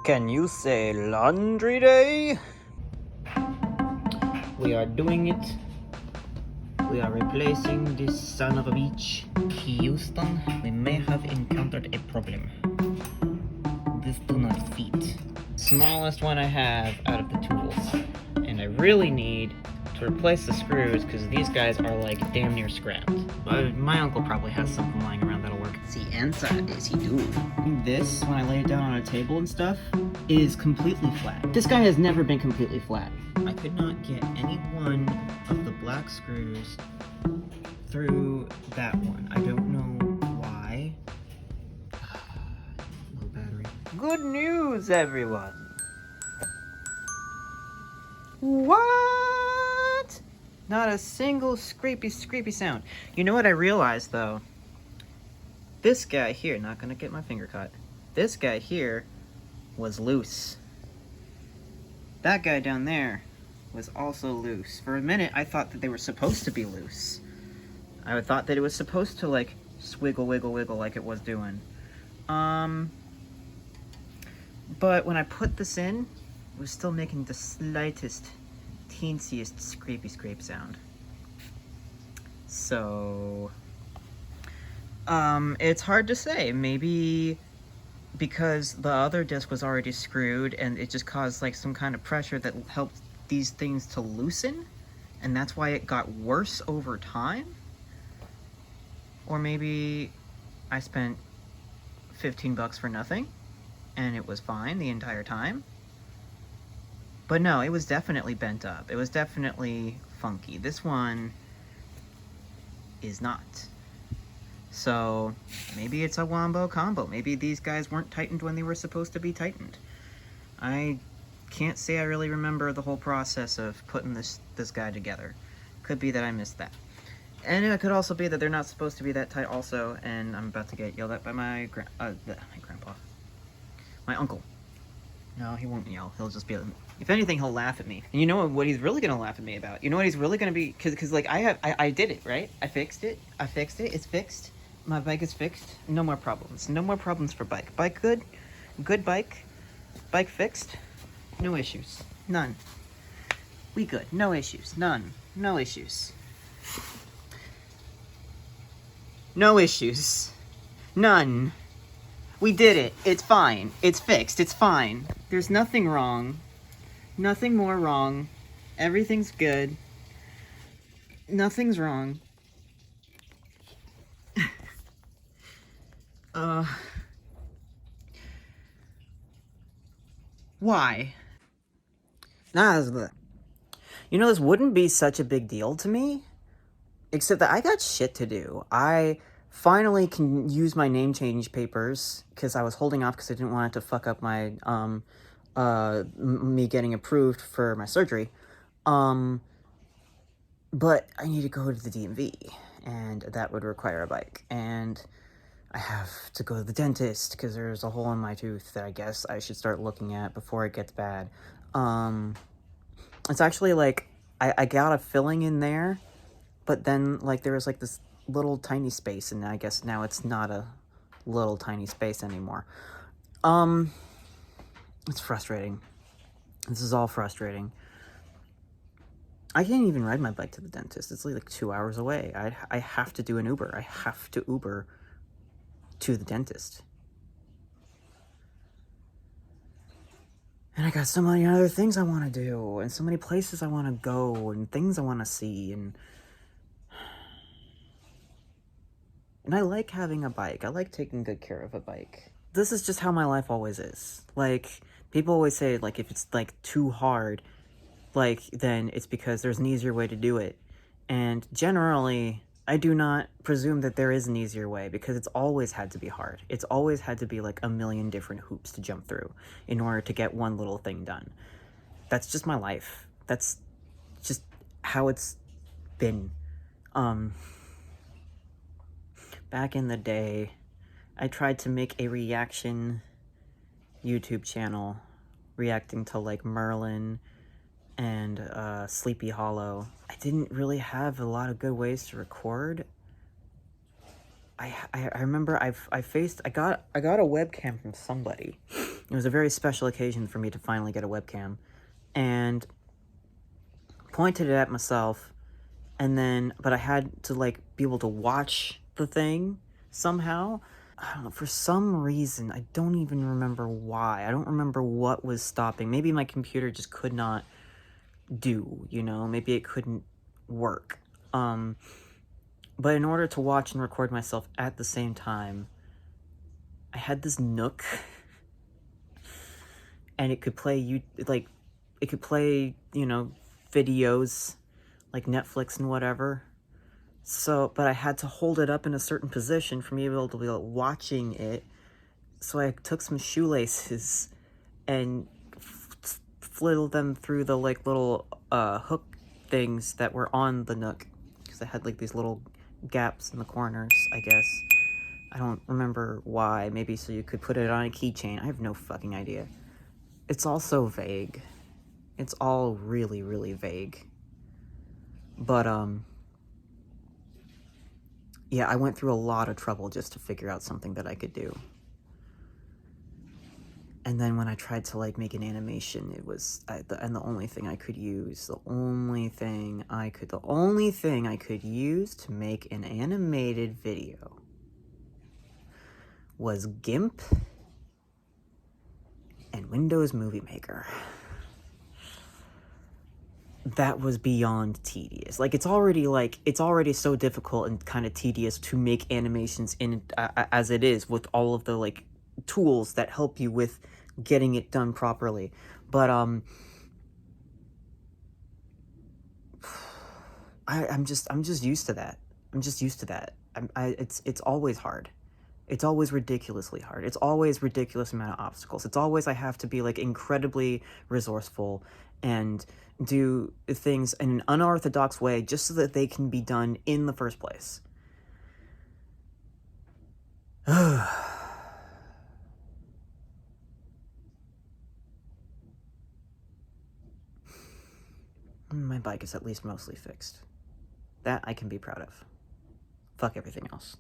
Can you say laundry day? We are doing it. We are replacing this son of a bitch. Houston, we may have encountered a problem. This do not fit. Smallest one I have out of the tools. And I really need to replace the screws because these guys are like damn near scrapped. But my uncle probably has something lying around that'll work. The inside is he do. This, when I lay it down on a table and stuff, is completely flat. This guy has never been completely flat. I could not get any one of the black screws through that one. I don't know why. Low battery. Good news, everyone! What? Not a single scrapey sound. You know what I realized, though? This guy here, not gonna get my finger cut. This guy here was loose. That guy down there was also loose. For a minute, I thought that they were supposed to be loose. I thought that it was supposed to, like, swiggle, wiggle, wiggle like it was doing. But when I put this in, it was still making the slightest, teensiest scrape sound. So, it's hard to say. Maybe because the other disc was already screwed and it just caused like some kind of pressure that helped these things to loosen, and that's why it got worse over time. Or maybe I spent $15 for nothing and it was fine the entire time. But no, it was definitely bent up. It was definitely funky. This one is not. So maybe it's a wombo combo. Maybe these guys weren't tightened when they were supposed to be tightened. I can't say I really remember the whole process of putting this guy together. Could be that I missed that. And it could also be that they're not supposed to be that tight also, and I'm about to get yelled at by my grandpa. My uncle. No, he won't yell. He'll just be, if anything, he'll laugh at me. And you know what he's really gonna laugh at me about? You know what he's really gonna be, cause like I did it, right? I fixed it. It's fixed. My bike is fixed. No more problems. No more problems for bike. Bike good. Good bike. Bike fixed. No issues. None. We good. No issues. None. No issues. No issues. None. We did it. It's fine. It's fixed. It's fine. There's nothing wrong. Nothing more wrong. Everything's good. Nothing's wrong. Why? You know, this wouldn't be such a big deal to me, except that I got shit to do. I finally can use my name change papers, because I was holding off because I didn't want it to fuck up my, me getting approved for my surgery. But I need to go to the DMV, and that would require a bike, and I have to go to the dentist because there's a hole in my tooth that I guess I should start looking at before it gets bad. It's actually like, I got a filling in there, but then like there was like this little tiny space, and I guess now it's not a little tiny space anymore. It's frustrating. This is all frustrating. I can't even ride my bike to the dentist. It's like 2 hours away. I have to do an Uber. I have to Uber to the dentist. And I got so many other things I want to do, and so many places I want to go, and things I want to see, and I like having a bike. I like taking good care of a bike. This is just how my life always is. Like, people always say, like, if it's, like, too hard, like, then it's because there's an easier way to do it. And generally, I do not presume that there is an easier way, because it's always had to be hard. It's always had to be, like, a million different hoops to jump through in order to get one little thing done. That's just my life. That's just how it's been. Back in the day, I tried to make a reaction YouTube channel reacting to, like, Merlin and Sleepy Hollow. I didn't really have a lot of good ways to record. I remember I got a webcam from somebody. It was a very special occasion for me to finally get a webcam, and pointed it at myself, and then but I had to like be able to watch the thing somehow. I don't know, for some reason, I don't even remember why. I don't remember what was stopping. Maybe my computer just could not do, you know? Maybe it couldn't work. But in order to watch and record myself at the same time, I had this Nook, and it could play you know, videos like Netflix and whatever. So, but I had to hold it up in a certain position for me to be able to be like, watching it. So I took some shoelaces and fliddled them through the like little hook things that were on the Nook, because I had like these little gaps in the corners, I guess. I don't remember why. Maybe so you could put it on a keychain. I have no fucking idea. It's all so vague. It's all really, really vague. But, yeah, I went through a lot of trouble just to figure out something that I could do. And then when I tried to, like, make an animation, it was, and the only thing I could use, the only thing I could use to make an animated video was GIMP and Windows Movie Maker. That was beyond tedious. Like, it's already so difficult and kind of tedious to make animations in as it is, with all of the like tools that help you with getting it done properly. But I'm just used to that. I'm just used to that. It's always hard. It's always ridiculously hard. It's always ridiculous amount of obstacles. It's always I have to be like incredibly resourceful and do things in an unorthodox way just so that they can be done in the first place. My bike is at least mostly fixed. That I can be proud of. Fuck everything else.